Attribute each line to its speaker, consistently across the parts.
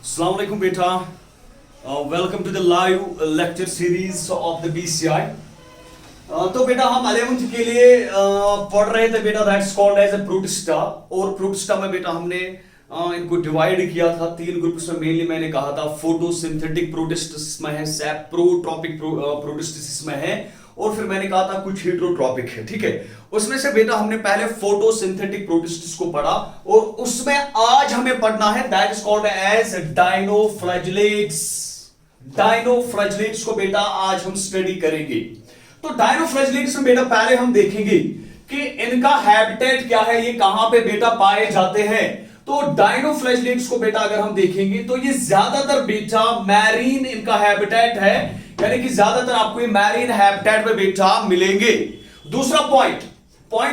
Speaker 1: अस्सलाम वालेकुम बेटा, welcome to the live lecture series of the BCI. तो बेटा हम 11th के लिए पढ़ रहे थे बेटा, that's called as a protista. और प्रोटिस्टा में बेटा हमने इनको डिवाइड किया था तीन ग्रुप्स में। मेनली मैंने कहा था फोटोसिंथेटिक प्रोटिस्टस में है, सैप्रोट्रॉपिक प्रोटिस्टस में है, और फिर मैंने कहा था कुछ हेटेरोट्रॉपिक है। ठीक है, उसमें से बेटा हमने पहले फोटोसिंथेटिक प्रोटिस्टस को पढ़ा, और उसमें आज हमें पढ़ना है दैट इज कॉल्ड एज डायनोफ्लैजेलेट्स। डायनोफ्लैजेलेट्स को बेटा आज हम स्टडी करेंगे। तो डायनोफ्लैजेलेट्स में बेटा पहले हम देखेंगे कि इनका हैबिटेट क्या है, ये कहां पे बेटा पाए जाते हैं। तो डायनोफ्लैजेलेट्स को बेटा अगर हम देखेंगे तो ये ज्यादातर बेटा मैरीन इनका हैबिटेट है, यानी कि ज्यादातर आपको ये मैरीन हैबिटेट में बेटा मिलेंगे। दूसरा पॉइंट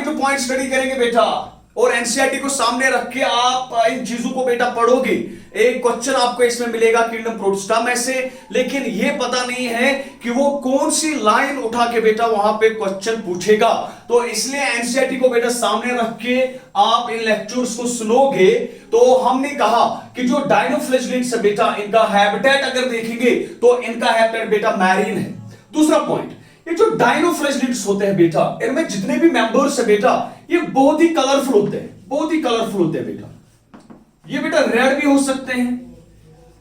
Speaker 1: टू पॉइंट स्टडी करेंगे बेटा, और एनसीईआरटी को सामने रख के आप इन चीजों को बेटा पढ़ोगे। एक क्वेश्चन आपको इसमें मिलेगा किंगडम प्रोटिस्टा में से, लेकिन ये पता नहीं है कि वो कौन सी लाइन उठा के बेटा वहां पे क्वेश्चन पूछेगा। तो इसलिए एनसीईआरटी को बेटा सामने रख के आप इन लेक्चर्स को सुनोगे। तो हमने कहा कि जो डायनोफ्लैजेलेट्स है बेटा, इनका हैबिटेट अगर देखेंगे तो इनका हैबिटेट बेटा मैरीन है। दूसरा पॉइंट, ये जो डायनोफ्लैजेलेट्स होते हैं बेटा, इनमें जितने भी मेंबर्स है बेटा, ये बहुत ही कलरफुल होते हैं, बहुत ही कलरफुल होते हैं बेटा। ये बेटा रेड भी हो सकते हैं,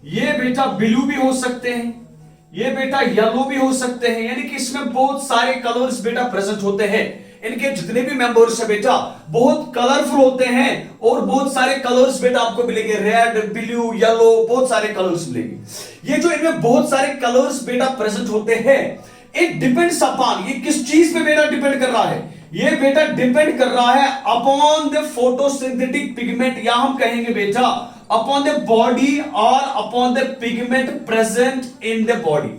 Speaker 1: ये बेटा ब्लू भी हो सकते हैं, ये बेटा येलो भी हो सकते हैं, यानी कि इसमें बहुत सारे कलर्स बेटा प्रेजेंट होते हैं। इनके जितने भी मेंबर्स है बेटा बहुत कलरफुल होते हैं, और बहुत सारे कलर्स बेटा आपको मिलेंगे, रेड ब्लू येलो, बहुत सारे कलर्स मिलेंगे। ये जो इनमें बहुत सारे कलर्स बेटा प्रेजेंट होते हैं, इट डिपेंड्स अपॉन, ये किस चीज पे बेटा डिपेंड कर रहा है, ये बेटा डिपेंड कर रहा है अपॉन द फोटोसिंथेटिक पिगमेंट, या हम कहेंगे बेटा अपॉन द बॉडी और upon the pigment present in the body.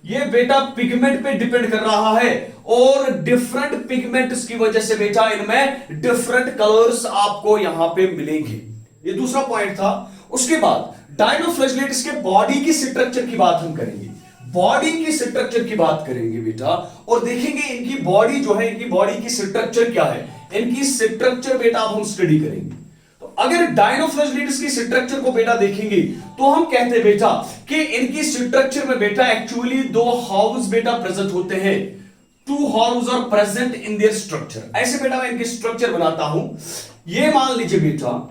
Speaker 1: ये बेटा पिगमेंट पे डिपेंड कर रहा है, और डिफरेंट पिगमेंट्स की वजह से बेटा इनमें डिफरेंट कलर्स आपको यहां पे मिलेंगे। ये दूसरा पॉइंट था। उसके बाद डायनोफ्लैजेलेट्स के बॉडी की स्ट्रक्चर की बात हम करेंगे, बॉडी की स्ट्रक्चर की बात करेंगे बेटा, और देखेंगे इनकी बॉडी जो है, इनकी बॉडी की स्ट्रक्चर क्या है, इनकी स्ट्रक्चर बेटा अब हम स्टडी करेंगे। तो अगर डायनोफ्लैजेलेट्स की स्ट्रक्चर को बेटा देखेंगे तो हम कहते हैं बेटा कि इनकी स्ट्रक्चर में बेटा एक्चुअली दो हाउस बेटा प्रेजेंट होते हैं, two house are present in their structure. ऐसे बेटा मैं इनकी स्ट्रक्चर बनाता हूं। ये मान लीजिए बेटा,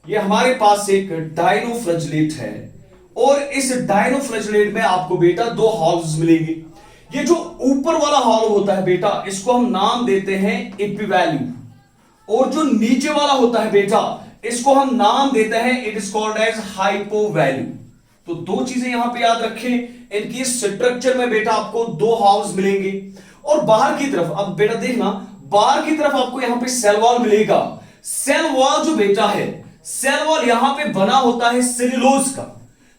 Speaker 1: ये हमारे पास एक डायनोफ्लैजेलेट है, और इस डायनोफ्लैजेलेट में आपको बेटा दो हॉल्स मिलेंगे। ये जो ऊपर वाला हॉल होता है बेटा, इसको हम नाम देते हैं एपिवैल्यू, और जो नीचे वाला होता है बेटा, इसको हम नाम देते हैं, इट इज कॉल्ड एज हाइपोवैल्यू। तो दो चीजें यहां पे याद रखें, इनकी स्ट्रक्चर में बेटा आपको दो हाउस मिलेंगे, और बाहर की तरफ, अब बेटा देखना, बाहर की तरफ आपको यहां पे सेल वॉल मिलेगा। सेल वॉल जो बेटा है, सेल वॉल यहां पे बना होता है सेल्यूलोज का,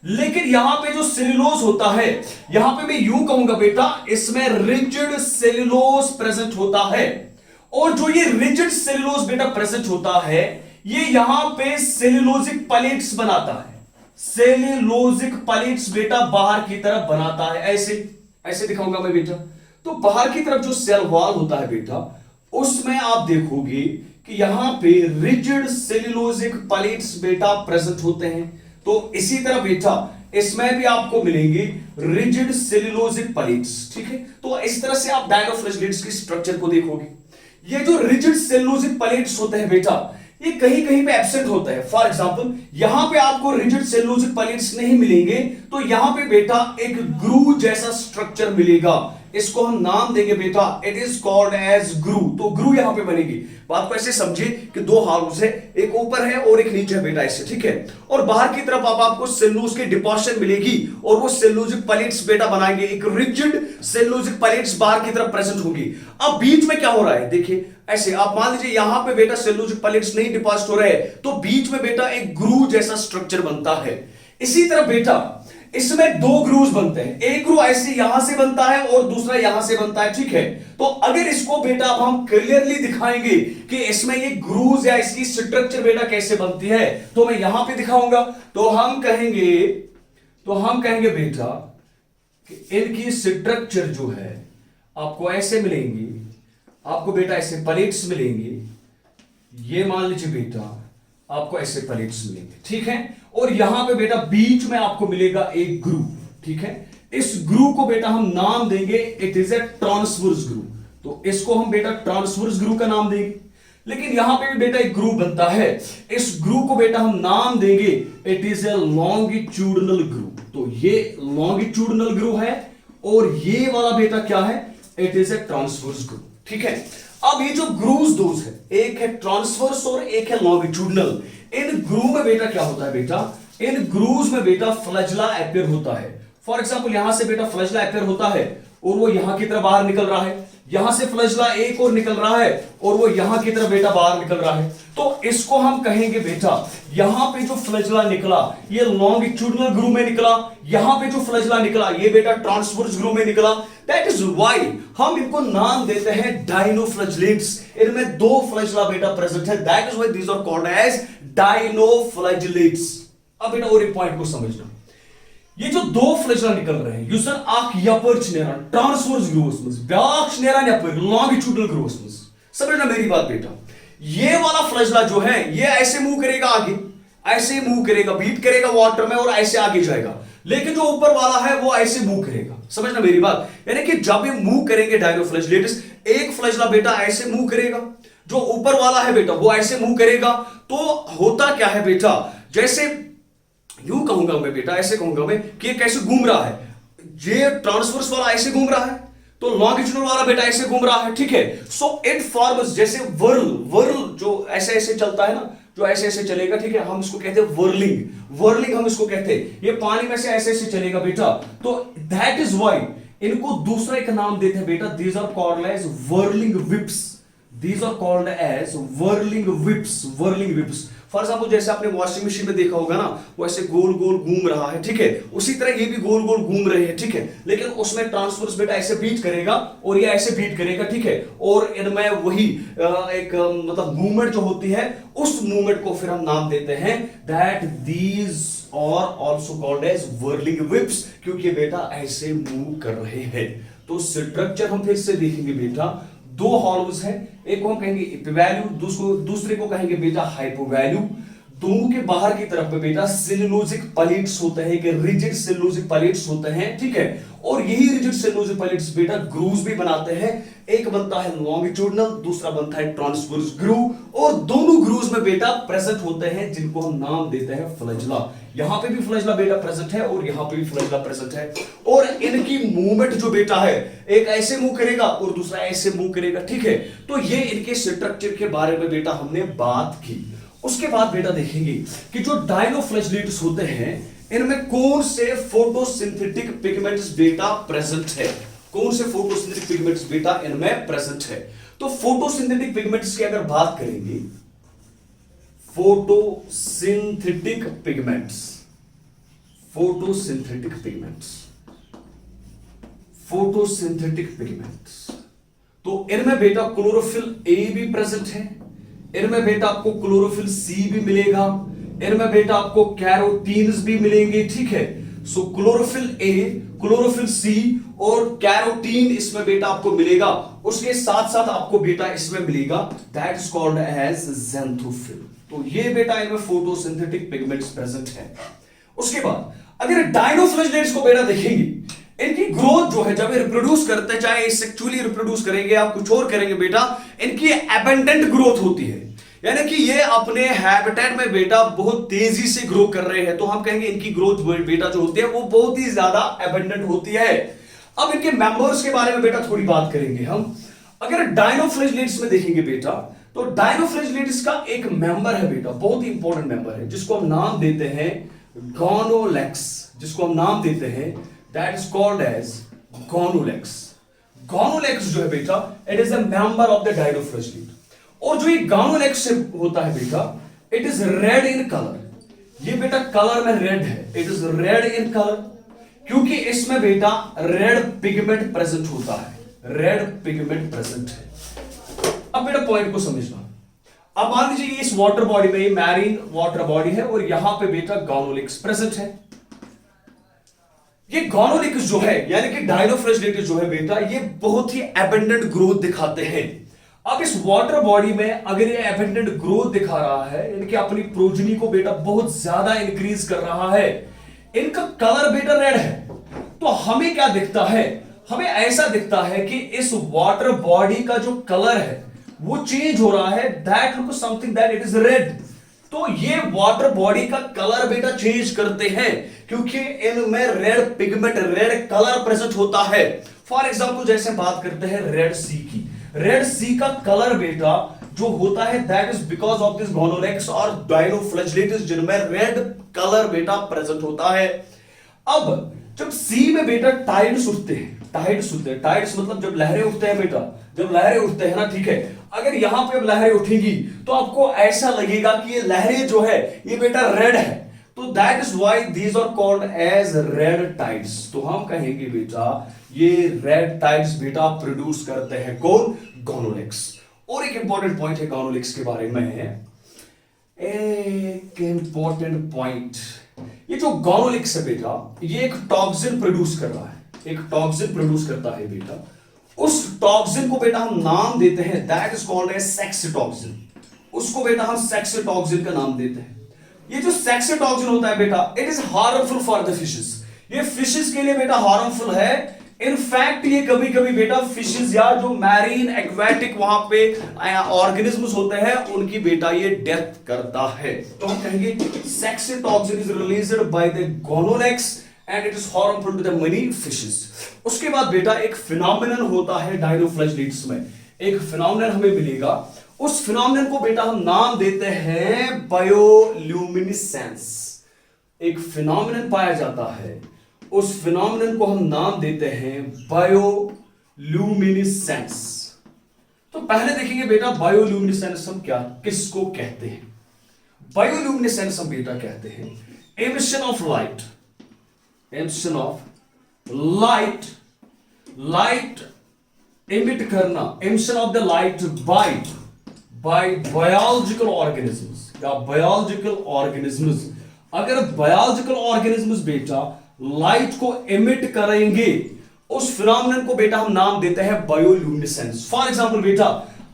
Speaker 1: लेकिन यहां पे जो सेल्यूलोज होता है, यहां पे मैं यूं कहूंगा बेटा, इसमें रिजिड सेल्यूलोज प्रेजेंट होता है। और जो ये रिजिड सेल्यूलोज बेटा प्रेजेंट होता है, ये यहां पे सेल्यूलोजिक प्लेट्स बनाता है, सेल्यूलोजिक प्लेट्स बेटा बाहर की तरफ बनाता है। ऐसे ऐसे दिखाऊंगा मैं बेटा। तो बाहर की तरफ जो सेल वॉल होता है बेटा, उसमें आप देखोगे कि यहां पे रिजिड सेल्यूलोजिक प्लेट्स बेटा प्रेजेंट होते हैं। तो इसी तरह बेटा इसमें भी आपको मिलेंगे रिजिड सेल्यूलोजिक प्लेट्स। ठीक है, तो इस तरह से आप डायनोफ्लैजेलेट्स की स्ट्रक्चर को देखोगे। ये जो रिजिड सेल्यूलोजिक प्लेट्स होते हैं बेटा, ये कहीं कहीं पे एब्सेंट होता है। फॉर एग्जांपल यहां पे आपको रिजिड सेल्यूलोजिक प्लेट्स नहीं मिलेंगे, तो यहां पे बेटा एक ग्रू जैसा स्ट्रक्चर मिलेगा, इसको हम नाम देंगे बेटा, इट इज कॉल्ड एज ग्रू। तो ग्रू यहां पे बनेगी। बात को ऐसे समझिए कि दो हाउस है, एक ऊपर है और एक नीचे है बेटा, ऐसे। ठीक है, और बाहर की तरफ अब आपको सेल्यूलोज की डिपोजिशन मिलेगी, और वो सेल्यूलोजिक प्लेट्स बेटा बनाएंगे, एक रिजिड सेल्यूलोजिक प्लेट्स बाहर की तरफ प्रेजेंट होंगी। अब बीच में क्या हो रहा है, देखिए ऐसे, आप मान लीजिए यहां पे बेटा सेल्यूलोजिक प्लेट्स नहीं डिपॉजिट हो रहे, तो बीच में बेटा एक ग्रू जैसा स्ट्रक्चर बनता है। इसी तरह बेटा इसमें दो ग्रूव्स बनते हैं, एक ग्रू ऐसे यहां से बनता है और दूसरा यहां से बनता है। ठीक है, तो अगर इसको बेटा अब हम क्लियरली दिखाएंगे कि इसमें ये ग्रूव्स या इसकी स्ट्रक्चर बेटा कैसे बनती है, तो मैं यहां पे दिखाऊंगा। तो हम कहेंगे बेटा कि इनकी स्ट्रक्चर जो है आपको ऐसे मिलेंगी, आपको बेटा ऐसे प्लेट्स मिलेंगे। ये मान लीजिए बेटा आपको ऐसे पैलेट्स मिलेंगे, ठीक है। और यहां पे बेटा बीच में आपको मिलेगा एक ग्रूव, ठीक है। इस ग्रूव को बेटा हम नाम देंगे, it is a transverse groove. तो इसको हम बेटा ट्रांसवर्स ग्रूव का नाम देंगे। लेकिन यहां पे भी बेटा एक ग्रूव बनता है, इस ग्रूव को बेटा हम नाम देंगे, it is a longitudinal groove. तो ये लॉन्गिट्यूडनल ग्रूव है और ये वाला बेटा क्या है, it is a transverse groove, ठीक है। अब ये जो ग्रूव्स दोस्त है, एक है ट्रांसवर्स और एक है लॉन्गिट्यूडनल। इन ग्रूव में बेटा क्या होता है बेटा, इन ग्रूव्स में बेटा फ्लैजला अपीयर होता है। फॉर एग्जांपल यहां से बेटा फ्लैजला अपीयर होता है और वो यहां की तरफ बाहर निकल रहा है, यहां से फ्लैजला एक और निकल रहा है और वो यहां की तरफ बेटा बाहर निकल रहा है। तो इसको हम कहेंगे बेटा, यहां पे जो फ्लैजला निकला ये लॉन्गिट्यूडनल ग्रूव में निकला, यहां पे जो फ्लैजला निकला ये बेटा ट्रांसवर्स ग्रूव में निकला। दैट इज व्हाई हम इनको नाम देते हैं डायनोफ्लैजलेट्स। इनमें दो फ्लैजला बेटा प्रेजेंट है, that is why these are called as dinoflagellates. अब बेटा और एक पॉइंट को समझना, ये जो दो फ्लैजला निकल रहे हैं युसन आख यपर्च नेरान ट्रांसवर्स ग्रूव्स में, ब्याख नेरान यपर लॉन्गिट्यूडनल ग्रूव्स में। समझना मेरी बात बेटा, ये वाला फ्लैजला जो है ये ऐसे मूव करेगा आगे, ऐसे मूव करेगा, बीट करेगा वाटर में और ऐसे आगे जाएगा। लेकिन जो ऊपर वाला है वो ऐसे मूव करेगा। समझना मेरी बात, यानी कि जब ये मूव करेंगे डायनोफ्लैजलेट्स, एक फ्लैजला बेटा ऐसे मूव करेगा, जो ऊपर वाला है बेटा वो ऐसे मूव करेगा। तो होता क्या है बेटा, जैसे यूं कहूंगा मैं बेटा, ऐसे कहूंगा मैं कि ये कैसे घूम रहा है, ये ट्रांसवर्स वाला ऐसे घूम रहा है तो लॉन्गिट्यूडनल वाला बेटा ऐसे घूम रहा है, ठीक है। सो इट फॉर्म्स जैसे वर्ल जो ऐसे ऐसे चलता है ना, जो ऐसे ऐसे चलेगा, ठीक है, हम इसको कहते हैं वर्लिंग हम इसको कहते हैं। ये पानी में से ऐसे ऐसे चलेगा बेटा, तो दैट इज व्हाई इनको दूसरा एक नाम देते हैं बेटा, these are called as whirling whips. These are called as whirling whips. For example जैसे आपने वॉशिंग मशीन में देखा होगा ना, वो ऐसे गोल गोल घूम रहा है, ठीक है, उसी तरह ये भी गोल गोल घूम रहे हैं, ठीक है। लेकिन उसमें ट्रांसवर्स बेटा ऐसे बीट करेगा और ये ऐसे बीट करेगा, ठीक है। और इनमें वही एक मतलब मूवमेंट जो होती है, उस मूवमेंट को फिर हम नाम देते हैं that these are also called as whirling whips, क्योंकि बेटा ऐसे मूव कर रहे हैं। तो स्ट्रक्चर हम फिर से देखेंगे बेटा, दो हॉलोज हैं, एक को हम कहेंगे एपिवैल्यू, दूसरे को कहेंगे बेटा हाइपोवैल्यू। दोनों के बाहर की तरफ में बेटा सेलुलोजिक पैलेट्स होते हैं, कि रिजिड सेलुलोजिक पैलेट्स होते हैं, ठीक है। और यही रिजिड सेलुलोजिक पैलेट्स बेटा ग्रूव्स भी बनाते हैं, एक बनता है लॉन्गिट्यूडनल, दूसरा बनता है ट्रांसवर्स ग्रूव। और दोनों ग्रूव्स में बेटा प्रेजेंट होते हैं जिनको हम नाम देते हैं फ्लैजला। यहां पे भी फ्लैजला बेटा प्रेजेंट है और यहां पे भी फ्लैजला प्रेजेंट है। और इनकी मूवमेंट जो बेटा है, एक ऐसे मूव करेगा और दूसरा ऐसे मूव करेगा, ठीक है। तो ये इनके स्ट्रक्चर के बारे में बेटा हमने बात की। उसके बाद बेटा देखेंगे कि जो डायनोफ्लैजलेट्स होते हैं इनमें कौन से फोटोसिंथेटिक पिगमेंट्स बेटा प्रेजेंट है, कौन से फोटोसिंथेटिक पिगमेंट्स बेटा इनमें प्रेजेंट है। तो फोटोसिंथेटिक पिगमेंट्स की अगर बात करेंगे, फोटोसिंथेटिक पिगमेंट्स, फोटोसिंथेटिक पिगमेंट्स, तो इनमें बेटा क्लोरोफिल ए भी प्रेजेंट है, इनमें बेटा आपको क्लोरोफिल सी भी मिलेगा, इनमें बेटा आपको कैरोटीन्स भी मिलेंगे, ठीक है। सो क्लोरोफिल ए, क्लोरोफिल सी और कैरोटीन इसमें बेटा आपको मिलेगा। उसके साथ साथ आपको बेटा इसमें मिलेगा that is called as xanthophyll. तो ये बेटा इनमें फोटोसिंथेटिक पिगमेंट्स प्रेजेंट है। उसके बाद अगर डायनोफ्लैजलेट्स को बेटा देखेंगे, इनकी ग्रोथ जो है जब ये रिप्रोड्यूस करते हैं, चाहे सेक्सुअली रिप्रोड्यूस करेंगे या कुछ और करेंगे बेटा, इनकी एबंडेंट ग्रोथ होती है, यानी कि ये अपने हैबिटेट में बेटा बहुत तेजी से ग्रो कर रहे हैं। तो हम कहेंगे इनकी ग्रोथ बेटा जो होती है वो बहुत ही ज्यादा एबंडेंट होती है। अब इनके मेंबर्स के बारे में बेटा थोड़ी बात करेंगे हम। अगर डायनोफ्लैजलेट्स में देखेंगे बेटा, तो डायनोफ्लैजलेट्स का एक मेंबर है बेटा, बहुत ही इंपॉर्टेंट मेंबर है, जिसको हम नाम देते हैं गॉनोलेक्स, जिसको हम नाम देते हैं that is called as Gonyaulax. Gonyaulax जो है बेटा, it is a member of the dinoflagellate. और जो ये गॉनोलेक्स होता है बेटा, it is red in colour. ये बेटा कलर में रेड है, it is red in colour, क्योंकि इसमें बेटा रेड पिगमेंट प्रेजेंट होता है, रेड पिगमेंट प्रेजेंट है। अब बेटा पॉइंट को समझना। अब मान लीजिए इस वाटर बॉडी में, ये मैरीन वाटर बॉडी है और यहां पे बेटा गॉनोलेक्स प्रेजेंट है। ये गॉनोलेक्स जो है यानी कि डायनोफ्लैजलेट जो है बेटा, ये बहुत ही एबंडेंट ग्रोथ दिखाते हैं। अब इस वाटर बॉडी में अगर ये अबंडेंट ग्रोथ दिखा रहा है, इनके अपनी प्रोजनी को बेटा बहुत ज्यादा इंक्रीज कर रहा है, इनका कलर बेटा रेड है, तो हमें क्या दिखता है, हमें ऐसा दिखता है कि इस वाटर बॉडी का जो कलर है वो चेंज हो रहा है, that look something that it is red. तो ये वाटर बॉडी का कलर बेटा चेंज करते हैं क्योंकि इनमें red pigment, red colour present होता है। फॉर एग्जांपल जैसे बात करते हैं रेड सी की, रेड सी का कलर बेटा जो होता है that is because of this Gonyaulax और डायनोफ्लैजेलेटस जिनमें रेड कलर बेटा प्रेजेंट होता है। अब जब सी में बेटा टाइड्स उठते हैं, टाइड्स मतलब जब लहरें उठते हैं बेटा, जब लहरें उठते हैं ना, ठीक है, अगर यहां पे अब लहरें उठेंगी तो आपको ऐसा लगेगा कि ये लहरें जो है ये बेटा रेड है, तो that is why these are called as red tides. तो हम कहेंगे बेटा ये रेड टाइड्स बेटा प्रोड्यूस करते हैं कौन, गोनोलेक्स। और एक इंपॉर्टेंट पॉइंट है गोनोलेक्स के बारे में, एक इंपॉर्टेंट पॉइंट, ये जो गोनोलेक्स है बेटा ये एक टॉक्सिन प्रोड्यूस कर रहा है, एक टॉक्सिन प्रोड्यूस करता है बेटा। उस टॉक्सिन को बेटा हम नाम देते हैं that is called as saxitoxin, उसको बेटा हम सेक्स टॉक्सिन का नाम देते हैं। ये जो सेक्स टॉक्सिन होता है बेटा it is harmful for the fishes, ये फिशेस के लिए बेटा हार्मफुल है। इनफैक्ट ये कभी कभी बेटा फिशेस या जो मैरीन एक्वेटिक वहां पे ऑर्गेनिजम्स होते हैं उनकी बेटा ये डेथ करता है। तो हम कहेंगे saxitoxin is released by the Gonyaulax and it is harmful to the many fishes. उसके बाद बेटा एक फिनोमिनन होता है डायनोफ्लैजेलेट्स में, एक फिनोमिनन हमें मिलेगा, उस फिनोमिनन को बेटा हम नाम देते हैं बायोल्यूमिनेसेंस। एक फिनोमिनन पाया जाता है, उस फिनोमिनन को हम नाम देते हैं बायोल्यूमिनेसेंस। तो पहले देखेंगे बेटा बायोल्यूमिनेसेंस हम क्या किसको कहते हैं। बायोल्यूमिनेसेंस हम बेटा कहते हैं emission of light, emission of light, light emit करना, emission of the light by biological organisms या बायोलॉजिकल ऑर्गेनिजम्स। अगर बायोलॉजिकल ऑर्गेनिजम्स बेटा लाइट को एमिट करेंगे उस फिनोमिनन को बेटा हम नाम देते हैं बायोल्यूमिनेसेंस। फॉर एग्जांपल बेटा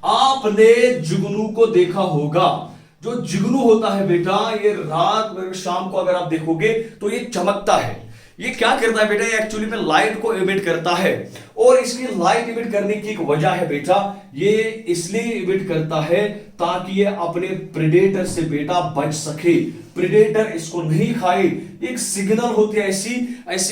Speaker 1: आपने जुगनू को देखा होगा, जो जुगनू होता है बेटा ये रात में शाम को अगर आप देखोगे तो ये चमकता है, ये क्या करता है बेटा, ये एक्चुअली में लाइट को एमिट करता है। और इसकी लाइट एमिट करने की एक वजह है बेटा, ये इसलिए एमिट करता है ताकि ये अपने प्रेडेटर से बेटा बच सके, प्रेडेटर इसको नहीं खाए। एक सिग्नल होती है ऐसी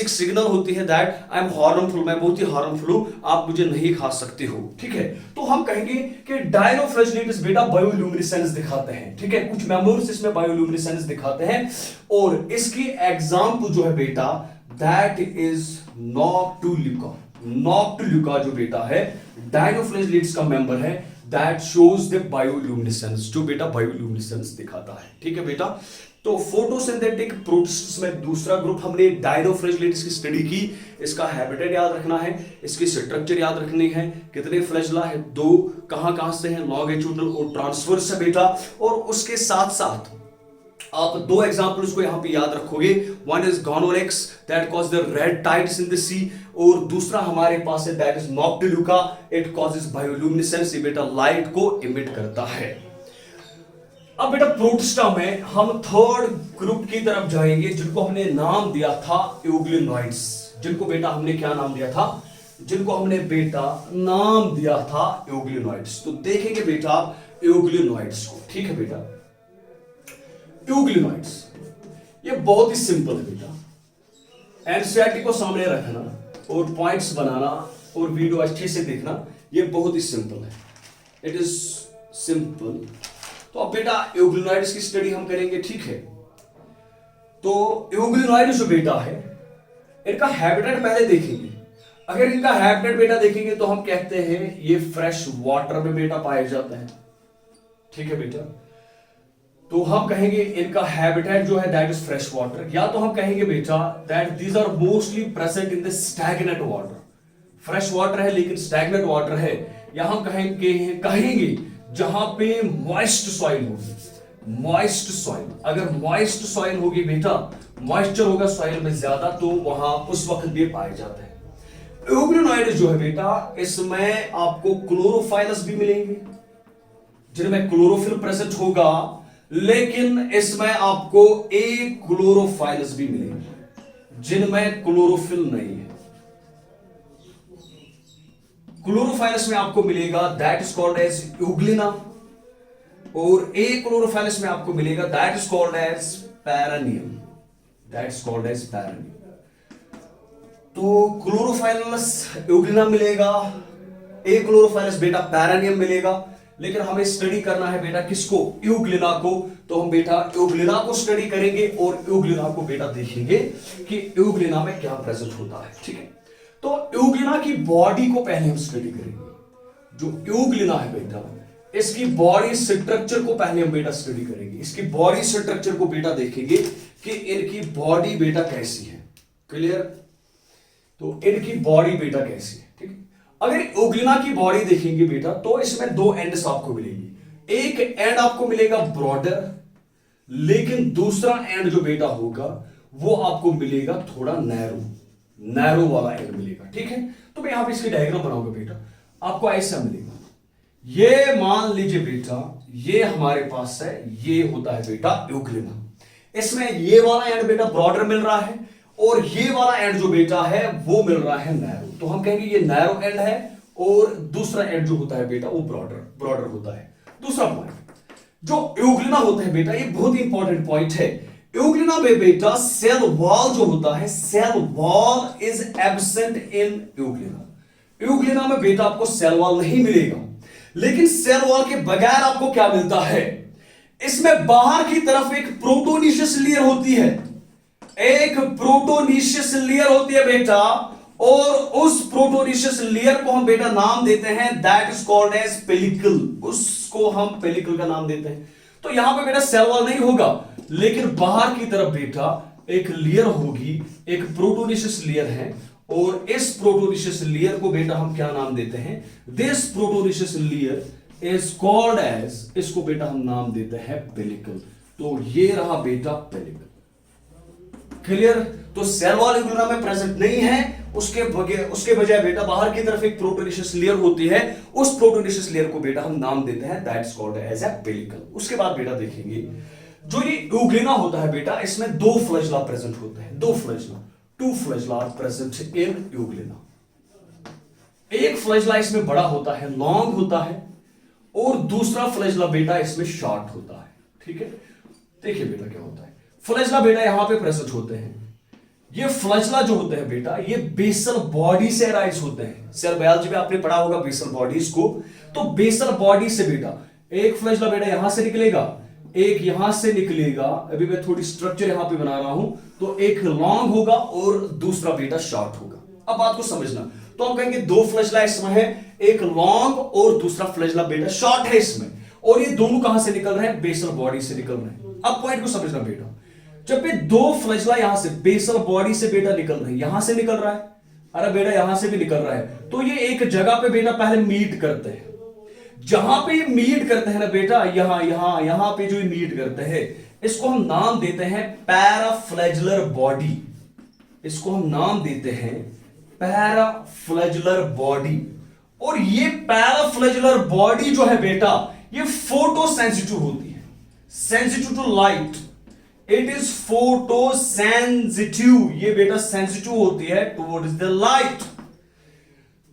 Speaker 1: एक सिग्नल होती है दैट आई एम हार्मफुल, मैं बहुत ही हार्मफुल हूं, आप मुझे नहीं खा सकते हो, ठीक है। तो हम कहेंगे कि डायनोफ्लैजेलेट्स बेटा बायोल्यूमिनेसेंस दिखाते हैं, ठीक है, कुछ मेंबर्स इसमें बायोल्यूमिनेसेंस दिखाते हैं। और इसकी एग्जांपल जो है बेटा दैट इज नॉक्टिल्यूका। नॉक्टिल्यूका जो बेटा है डायनोफ्लैजेलेट्स का मेंबर है, दैट शोज द बायोल्यूमिनेसेंस, जो बेटा बायोल्यूमिनेसेंस दिखाता है, ठीक है बेटा। तो फोटोसिंथेटिक प्रोटिस्ट्स में दूसरा ग्रुप हमने डायनोफ्लैजेलेट्स की स्टडी की। इसका हैबिटेट याद रखना है, इसकी स्ट्रक्चर याद रखनी है, कितने फ्लैजेला है, दो, कहां से हैं, लॉन्गिट्यूडनल और ट्रांसवर्स है बेटा। और उसके साथ साथ आप दो एग्जांपल्स को यहां पे याद रखोगे, one is Gonyaulax that cause the red tides in the sea, और दूसरा हमारे पास है that is Noctiluca, it causes bioluminescence, ये बेटा लाइट को इमिट करता है। अब बेटा प्रोटिस्टा में हम थर्ड ग्रुप की तरफ जाएंगे जिनको हमने नाम दिया था यूग्लिनॉइड्स, जिनको बेटा हमने क्या नाम दिया था, जिनको हमने बेटा नाम दिया था यूग्लिनॉइड्स। तो देखेंगे बेटा यूग्लिनॉइड्स को, ठीक है बेटा। यूग्लिनॉइड्स ये बहुत ही सिंपल है बेटा, एनसीईआरटी को सामने रखना और पॉइंट्स बनाना और वीडियो अच्छे से देखना, ये बहुत ही सिंपल है, इट इज सिंपल। तो अब बेटा यूग्लिनॉइड्स की स्टडी हम करेंगे, ठीक है। तो यूग्लिनॉइड जो बेटा है इनका हैबिटेट पहले देखेंगे। अगर इनका हैबिटेट बेटा देखेंगे तो हम कहते हैं ये फ्रेश वाटर में बेटा पाए जाते हैं, ठीक है बेटा। तो हम कहेंगे इनका हैबिटेट जो है दैट इज फ्रेश वाटर, या तो हम कहेंगे बेटा that these are mostly present in the stagnant water. Fresh water है लेकिन स्टैग्नेंट वाटर है, या हम कहेंगे जहां पे मॉइस्ट सॉइल होगी, मॉइस्ट सॉइल, अगर मॉइस्ट सॉइल होगी बेटा, मॉइस्चर होगा सॉइल में ज्यादा, तो वहां उस वक्त भी पाए जाते हैं। यूग्लिनॉइड जो है बेटा, इसमें आपको क्लोरोफाइलस भी मिलेंगे जिनमें क्लोरोफिल प्रेजेंट होगा, लेकिन इसमें आपको एक क्लोरोफाइलस भी मिलेंगे जिनमें क्लोरोफिल नहीं है। क्लोरोफाइलस में आपको मिलेगा that is called as Euglena, और एक क्लोरोफाइलस में आपको मिलेगा that is called as Peranema, that is called as Peranema. तो क्लोरोफाइलस यूग्लिना मिलेगा, एक क्लोरोफाइलस बेटा पैरानियम मिलेगा, लेकिन हमें स्टडी करना है बेटा किसको, यूग्लिना को। तो हम बेटा यूग्लिना को स्टडी करेंगे और यूग्लिना को बेटा देखेंगे कि यूग्लिना में क्या प्रेजेंट होता है, ठीक है। तो यूग्लिना की बॉडी को पहले हम स्टडी करेंगे। जो यूग्लिना है बेटा, इसकी बॉडी स्ट्रक्चर को पहले हम बेटा स्टडी करेंगे। इसकी बॉडी स्ट्रक्चर को बेटा देखेंगे कि इनकी बॉडी बेटा कैसी है, क्लियर। तो इनकी बॉडी बेटा कैसी है, ठीक है। अगर यूग्लिना की बॉडी देखेंगे बेटा, तो इसमें दो एंड्स आपको मिलेंगे। एक एंड आपको मिलेगा ब्रॉडर, लेकिन दूसरा एंड जो बेटा होगा वो आपको मिलेगा थोड़ा नैरो वाला एंड मिलेगा, ठीक है। तो मैं यहां पे इसकी डायग्राम बनाऊंगा बेटा, आपको ऐसा मिलेगा। ये मान लीजिए बेटा, ये हमारे पास है, ये होता है बेटा यूग्लिना। इसमें ये वाला एंड बेटा ब्रॉडर मिल रहा है, और ये वाला एंड जो बेटा है वो मिल रहा है नैरो। तो हम कहेंगे ये नैरो एंड है, और दूसरा एंड जो होता है बेटा वो ब्रॉडर होता है। दूसरा पॉइंट, जो यूग्लिना होता है बेटा, ये बहुत ही इंपॉर्टेंट पॉइंट है। यूग्लिना में बेटा सेल वॉल जो होता है, cell wall is absent in euglena. Euglena में बेटा आपको सेल वॉल नहीं मिलेगा, लेकिन सेल वॉल के बगैर आपको क्या मिलता है, इसमें बाहर की तरफ एक प्रोटोनिशियस लेयर होती है, एक प्रोटोनिशियस लेयर होती है बेटा, और उस प्रोटोनिशियस लेयर को हम बेटा नाम देते हैं that is called as pellicle. उसको हम पेलिकल का नाम देते हैं। तो यहां पे बेटा सेल वॉल नहीं होगा, लेकिन बाहर की तरफ बेटा एक लेयर होगी, एक प्रोटोनिशियस लेयर है, और इस प्रोटोनिशियस लेयर को बेटा हम क्या नाम देते हैं, this proteinaceous layer is called as, इसको बेटा हम नाम देते हैं पेलिकल। तो ये रहा बेटा पेलिकल, क्लियर। तो सेल वॉल यूग्लिना में प्रेजेंट नहीं है, उसके बजाय बेटा बाहर की तरफ एक प्रोटोनिशियस लेयर होती है, उस प्रोटोनिशियस लेयर को बेटा हम नाम देते हैं that is called as a pellicle. उसके बाद बेटा देखेंगे, जो ये यूग्लिना होता है बेटा, इसमें दो फ्लैजेला प्रेजेंट होते हैं, दो flagella, two flagella present in euglena. एक फ्लैजेला इसमें बड़ा होता है, लॉन्ग होता है, और दूसरा फ्लैजेला बेटा इसमें शॉर्ट होता है, ठीक है। देखिए बेटा क्या होता है, फ्लैजेला बेटा यहां पे प्रेजेंट होते हैं। ये फ्लैजेला जो होते हैं बेटा, ये बेसल बॉडी से राइज होते हैं। सेल बायोलॉजी में आपने पढ़ा होगा बेसल बॉडीज को। तो बेसल बॉडी से बेटा एक फ्लैजेला बेटा यहां से निकलेगा, एक यहां से निकलेगा। अभी मैं थोड़ी स्ट्रक्चर यहां पे बना रहा हूं। तो एक लॉन्ग होगा और दूसरा बेटा शॉर्ट होगा। अब बात को समझना, तो हम कहेंगे दो फ्लैजेला इसमें है, एक लॉन्ग और दूसरा फ्लैजेला बेटा शॉर्ट है इसमें, और ये दोनों कहां से निकल रहे हैं, बेसल बॉडी से निकल रहे हैं। अब पॉइंट को समझना बेटा, जब ये दो फ्लैजेला यहां से बेसल बॉडी से बेटा निकल रहे हैं, यहां से निकल रहा है, अरे बेटा यहां से भी निकल रहा है, तो ये एक जगह पे बेटा पहले मीट करते हैं। जहां पे ये मीट करते हैं ना बेटा, यहां पे जो ये मीट करते हैं, इसको हम नाम देते हैं पैराफ्लैजेलर बॉडी। इसको हम नाम देते हैं पैराफ्लैजेलर बॉडी। और ये पैराफ्लैजेलर बॉडी जो है बेटा, ये फोटो सेंसिटिव होती है, sensitive to light. It is photosensitive, ये बेटा सेंसिटिव होती है टुवर्ड्स द लाइट,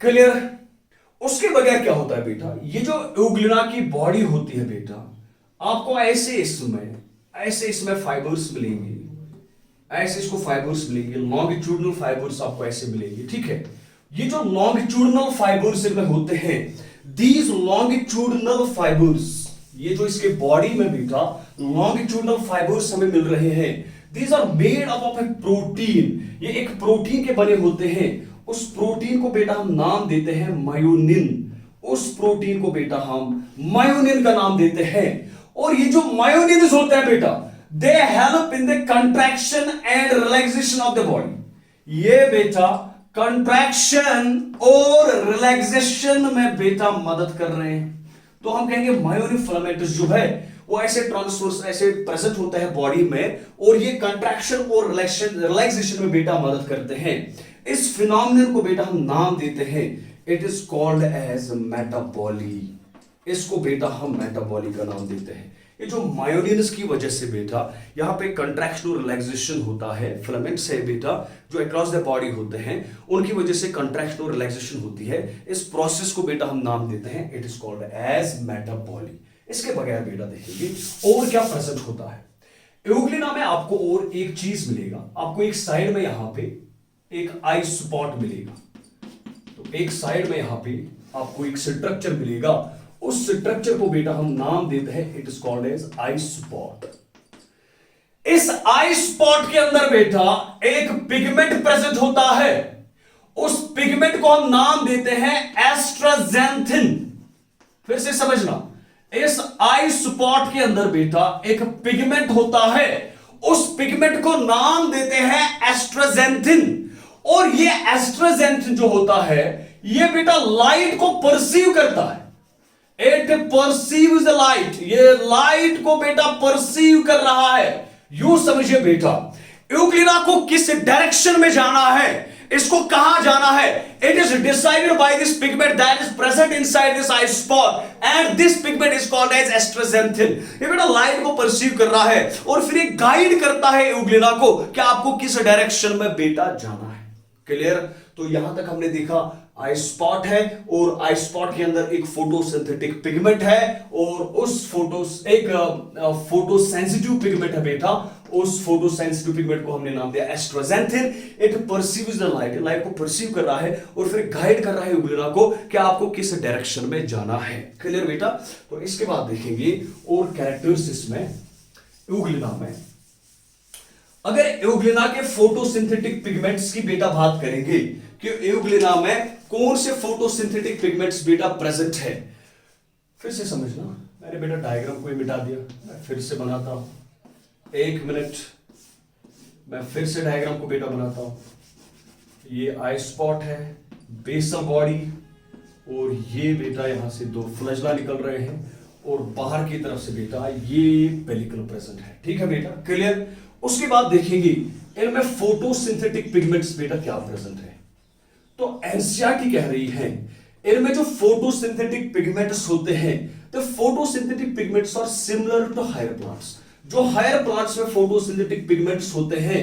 Speaker 1: क्लियर। उसके बगैर क्या होता है बेटा, ये जो यूग्लिना की बॉडी होती है बेटा, आपको ऐसे इसमें फाइबर्स मिलेंगे, ऐसे इसको फाइबर्स मिलेंगे, लॉन्गिट्यूडनल फाइबर्स आपको ऐसे मिलेंगे, ठीक है। ये जो लॉन्गिट्यूडनल फाइबर्स इनमें होते हैं, दीज लॉन्गिट्यूडनल फाइबर्स, ये जो इसके बॉडी में बेटा लॉन्गिट्यूडनल फाइबर्स हमें मिल रहे हैं, these are made up of a protein. ये एक प्रोटीन के बने होते हैं। उस प्रोटीन को बेटा हम नाम देते हैं मायोनिन। उस प्रोटीन को बेटा हम मायोनिन का नाम देते हैं। और ये जो मायोनिन होते हैं बेटा, they help in the contraction and relaxation of the body. ये बेटा कंट्रैक्शन और रिलैक्सेशन में बेटा मदद कर रहे हैं। तो हम कहेंगे मायोनिन फिलामेंट्स जो है वो ऐसे ट्रांसफर्स ऐसे प्रेजेंट होता है बॉडी में, और ये कंट्रैक्शन और रिलैक्सेशन में बेटा मदद करते हैं। इस फिनोमिनन को बेटा हम नाम देते हैं, इट इज कॉल्ड एज मेटाबॉली। इसको बेटा हम मेटाबॉली का नाम देते हैं। ये जो मायोनिनस की वजह से बेटा यहाँ पे कंट्रैक्शन और रिलैक्सेशन होता है, फिलामेंट्स है बेटा जो अक्रॉस द बॉडी होते हैं, उनकी वजह से कंट्रैक्शन और रिलैक्सेशन होती है। इस प्रोसेस को बेटा हम नाम देते हैं, इट इज कॉल्ड एज मेटाबॉली। इसके बगैर बेटा देखेंगे और क्या प्रेजेंट होता है। एउग्लिना में आपको और एक चीज मिलेगा, आपको एक साइड में यहां पे एक आई स्पॉट मिलेगा। तो एक साइड में यहां पे आपको एक स्ट्रक्चर मिलेगा, उस स्ट्रक्चर को बेटा हम नाम देते हैं, it is called as eye spot. इस आई स्पॉट के अंदर बेटा एक पिगमेंट प्रेजेंट होता है, उस पिगमेंट को हम नाम देते हैं एस्ट्राजेंथिन। फिर से समझना, इस आई स्पॉट के अंदर बेटा एक पिगमेंट होता है, उस पिगमेंट को नाम देते हैं एस्ट्राजेंथिन। और ये एस्ट्राजेंथिन जो होता है ये बेटा लाइट को परसीव करता है, इट परसीव्स द लाइट, ये लाइट को बेटा परसीव कर रहा है। यूं समझिए बेटा, एउग्लिना को किस डायरेक्शन में जाना है, इसको कहां जाना है, it is decided by this pigment that is present inside this eye spot and this pigment is called as astaxanthin. ये बेटा लाइट को परसीव कर रहा है और फिर ये गाइड करता है एउग्लिना को कि आपको किस डायरेक्शन में बेटा जाना है। क्लियर? तो यहां तक हमने देखा आई स्पॉट है और आई स्पॉट के अंदर एक फोटोसिंथेटिक पिगमेंट है और उस फोटो सेंसिटिव पिगमेंट है बेटा, उस फोटो सेंसिटिव पिगमेंट को हमने नाम दिया astaxanthin. It perceives the light, light को परसीव कर रहा है और फिर गाइड कर रहा है एउग्लिना को कि आपको किस डायरेक्शन में जाना है। क्लियर बेटा? तो इसके बाद देखेंगे और कैरेक्टर्स इसमें एउग्लिना में। अगर एउग्लिना के फोटोसिंथेटिक पिगमेंट्स की बेटा बात करेंगे कि एउग्लिना में कौन से फोटोसिंथेटिक पिगमेंट्स बेटा प्रेजेंट है, फिर से समझना। मैंने बेटा डायग्राम को मिटा दिया, मैं फिर से बनाता हूं, एक मिनट, मैं फिर से डायग्राम को बेटा बनाता हूं। ये आई स्पॉट है, बेसल बॉडी, और ये बेटा यहां से दो फ्लैजला निकल रहे हैं और बाहर की तरफ से बेटा ये पेलिकल प्रेजेंट है। ठीक है बेटा? क्लियर? उसके बाद देखेंगे इनमें फोटोसिंथेटिक पिगमेंट्स बेटा क्या प्रेजेंट है। तो एनसीईआरटी कह रही है इनमें जो फोटोसिंथेटिक पिगमेंट्स होते हैं, तो photosynthetic pigments are similar to higher plants. जो हायर प्लांट्स में फोटोसिंथेटिक पिगमेंट्स होते हैं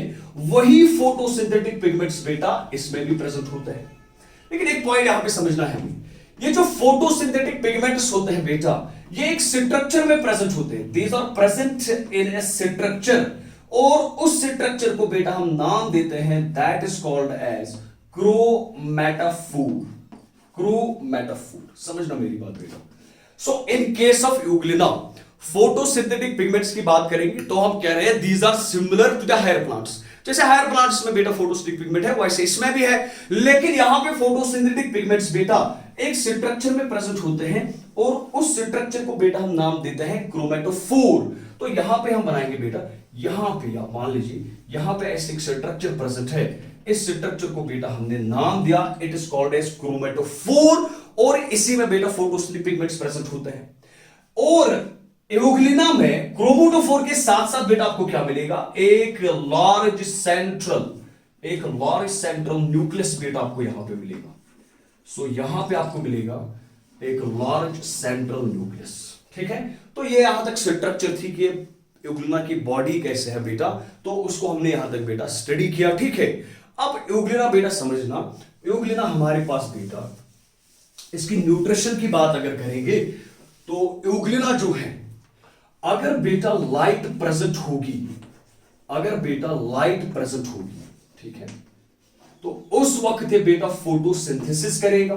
Speaker 1: वही फोटोसिंथेटिक पिगमेंट्स बेटा इसमें भी प्रेजेंट होते हैं। लेकिन एक पॉइंट यहां पे समझना है, ये जो फोटोसिंथेटिक पिगमेंट्स होते हैं बेटा ये एक स्ट्रक्चर में प्रेजेंट होते हैं, these are present in a structure, और उस स्ट्रक्चर को बेटा हम नाम देते हैं that is called as chromatophore. Chromatophore, समझना मेरी बात बेटा। So in case of Euglena photosynthetic pigments की बात करेंगे तो हम कह रहे हैं these are similar to the higher plants. जैसे हायर प्लांट्स में बेटा फोटोसिंथेटिक पिगमेंट है वैसे इसमें भी है, लेकिन यहां पे फोटोसिंथेटिक पिगमेंट्स बेटा एक स्ट्रक्चर में प्रेजेंट होते हैं और उस स्ट्रक्चर को बेटा हम नाम देते हैं क्रोमैटोफोर। तो यहां पे हम बनाएंगे बेटा, यहां पे आप मान लीजिए यहां पे ऐसे एक स्ट्रक्चर प्रेजेंट है, इस स्ट्रक्चर को बेटा हमने नाम दिया it is called as chromatophore, और इसी में बेटा फोटोसिंथेटिक पिगमेंट्स प्रेजेंट होते हैं। और एउग्लिना में क्रोमैटोफोर के साथ साथ बेटा आपको क्या मिलेगा, एक लार्ज सेंट्रल न्यूक्लियस बेटा आपको यहां पे मिलेगा। सो यहां पे आपको मिलेगा एक लार्ज सेंट्रल न्यूक्लियस। ठीक है? तो ये यहां तक स्ट्रक्चर थी कि एउग्लिना की बॉडी कैसे है बेटा, तो उसको हमने यहां तक बेटा स्टडी किया। ठीक है? अब एउग्लिना बेटा समझना, एउग्लिना हमारे पास बेटा इसकी न्यूट्रिशन की बात अगर करेंगे तो एउग्लिना जो है अगर बेटा लाइट प्रेजेंट होगी, अगर बेटा लाइट प्रेजेंट होगी, ठीक है, तो उस वक्त ये बेटा फोटोसिंथेसिस करेगा।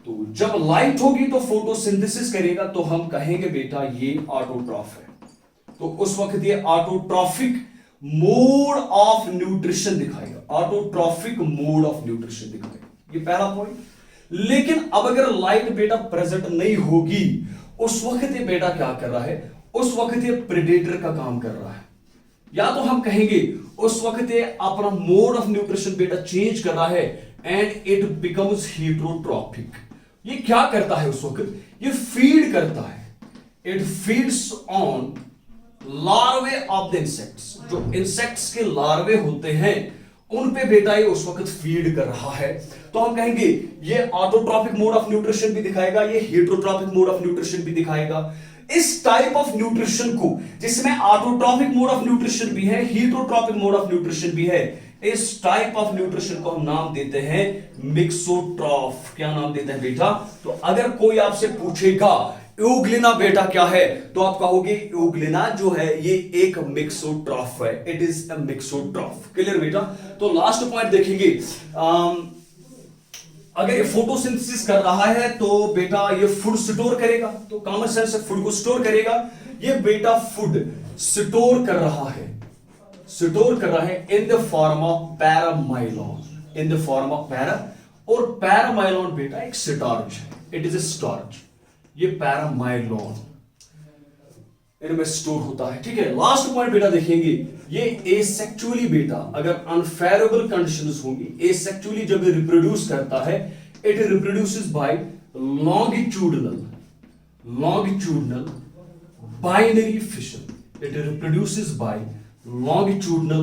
Speaker 1: तो जब लाइट होगी तो फोटोसिंथेसिस करेगा, तो हम कहेंगे बेटा ये ऑटोट्रॉफ है। तो उस वक्त ये ऑटोट्रॉफिक मोड ऑफ न्यूट्रिशन दिखाएगा, ऑटोट्रॉफिक मोड ऑफ न्यूट्रिशन दिखाएगा। ये पहला पॉइंट। लेकिन अब अगर लाइट बेटा प्रेजेंट नहीं होगी, उस वक्त ये बेटा क्या कर रहा है, उस वक्त ये प्रेडेटर का काम कर रहा है, या तो हम कहेंगे उस वक्त ये अपना मोड ऑफ न्यूट्रिशन बेटा चेंज कर रहा है एंड इट बिकम्स हेटरोट्रॉपिक। ये क्या करता है उस वक्त, ये फीड करता है, it feeds on larvae of the insects. जो इंसेक्ट्स के लार्वे होते हैं उन पे बेटा ये उस वक्त फीड कर रहा है। तो हम कहेंगे ये ऑटोट्रॉपिक मोड ऑफ न्यूट्रिशन भी दिखाएगा, ये हेटरोट्रॉपिक मोड ऑफ न्यूट्रिशन भी दिखाएगा। इस टाइप ऑफ न्यूट्रिशन को, जिसमें ऑटोट्रॉपिक मोड ऑफ न्यूट्रिशन भी है, हेटरोट्रॉपिक मोड ऑफ न्यूट्रिशन भी है, इस टाइप ऑफ न्यूट्रिशन को हम नाम देते हैं मिक्सोट्रॉफ। क्या नाम देते हैं बेटा? तो अगर कोई आपसे पूछेगा यूग्लिना बेटा क्या है, तो आप कहोगे यूग्लिना जो है ये एक मिक्सोट्रॉफ है, इट इज अ मिक्सोट्रॉफ। क्लियर बेटा? तो लास्ट पॉइंट देखेंगे, अगर ये फोटोसिंथेसिस कर रहा है तो बेटा ये फूड स्टोर करेगा, तो कॉमन सेंस से फूड को स्टोर करेगा। ये बेटा फूड स्टोर कर रहा है, in the form of paramylon, in the form of और पैरामाइलॉन बेटा एक स्टार्च है, इट इज ए स्टार्च। ये पैरामाइलॉन इनमें स्टोर होता है। ठीक है, लास्ट पॉइंट बेटा देखेंगे, ये एसेक्सुअली बेटा अगर अनफेवरेबल कंडीशंस होंगी, एसेक्सुअली जब ये रिप्रोड्यूस करता है, it reproduces by longitudinal binary fission, it reproduces by longitudinal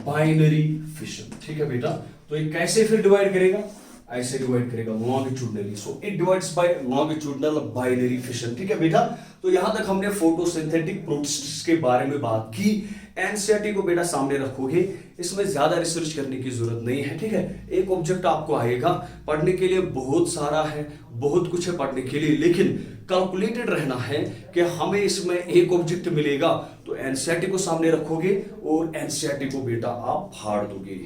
Speaker 1: binary fission. ठीक है बेटा, तो ये कैसे फिर डिवाइड करेगा? ऐसे डिवाइड करेगा longitudinally, so it divides bye longitudinal binary fission. ठीक है बेटा, तो यहां तक हमने फोटोसिंथेटिक प्रोटिस्ट्स के बारे में बात की। एनसीईआरटी को बेटा सामने रखोगे, इसमें ज्यादा रिसर्च करने की जरूरत नहीं है। ठीक है, एक ऑब्जेक्ट आपको आएगा, पढ़ने के लिए बहुत सारा है, बहुत कुछ है पढ़ने के लिए, लेकिन कैलकुलेटेड रहना है कि हमें इसमें एक ऑब्जेक्ट मिलेगा, तो एनसीईआरटी को सामने रखोगे और एनसीईआरटी को बेटा आप फाड़ दोगे।